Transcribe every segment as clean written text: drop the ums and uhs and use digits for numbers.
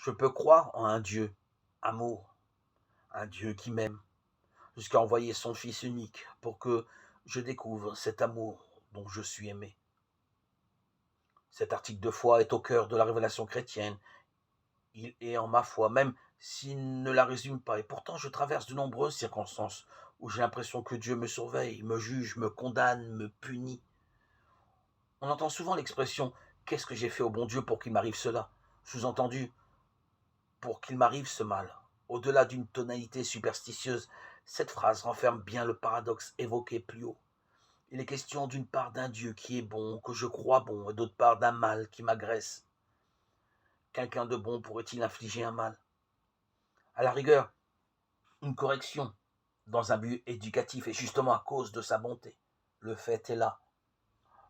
Je peux croire en un Dieu, amour, un Dieu qui m'aime, jusqu'à envoyer son Fils unique pour que je découvre cet amour dont je suis aimé. Cet article de foi est au cœur de la révélation chrétienne. Il est en ma foi, même s'il ne la résume pas. Et pourtant, je traverse de nombreuses circonstances où j'ai l'impression que Dieu me surveille, me juge, me condamne, me punit. On entend souvent l'expression «Qu'est-ce que j'ai fait au bon Dieu pour qu'il m'arrive cela?» Sous-entendu, pour qu'il m'arrive ce mal. Au-delà d'une tonalité superstitieuse, cette phrase renferme bien le paradoxe évoqué plus haut. Il est question d'une part d'un Dieu qui est bon, que je crois bon, et d'autre part d'un mal qui m'agresse. Quelqu'un de bon pourrait-il infliger un mal? À la rigueur, une correction dans un but éducatif et justement à cause de sa bonté. Le fait est là.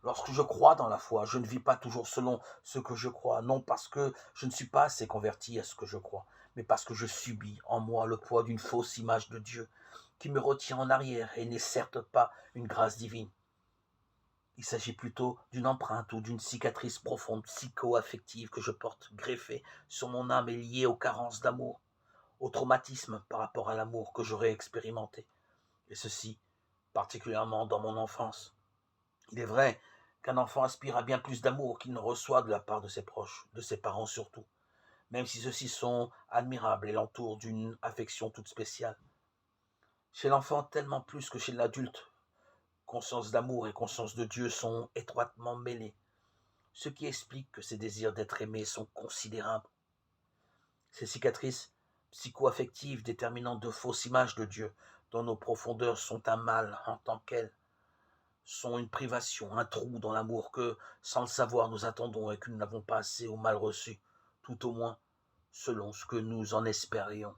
Lorsque je crois dans la foi, je ne vis pas toujours selon ce que je crois, non parce que je ne suis pas assez converti à ce que je crois, mais parce que je subis en moi le poids d'une fausse image de Dieu qui me retient en arrière et n'est certes pas une grâce divine. Il s'agit plutôt d'une empreinte ou d'une cicatrice profonde, psycho-affective que je porte greffée sur mon âme et liée aux carences d'amour, au traumatisme par rapport à l'amour que j'aurais expérimenté, et ceci particulièrement dans mon enfance. Il est vrai qu'un enfant aspire à bien plus d'amour qu'il ne reçoit de la part de ses proches, de ses parents surtout, même si ceux-ci sont admirables et l'entourent d'une affection toute spéciale. Chez l'enfant, tellement plus que chez l'adulte, conscience d'amour et conscience de Dieu sont étroitement mêlés, ce qui explique que ses désirs d'être aimé sont considérables. Ces cicatrices psycho-affectives déterminant de fausses images de Dieu, dont nos profondeurs sont un mal en tant qu'elles, sont une privation, un trou dans l'amour que, sans le savoir, nous attendons et que nous n'avons pas assez ou mal reçu, tout au moins selon ce que nous en espérions.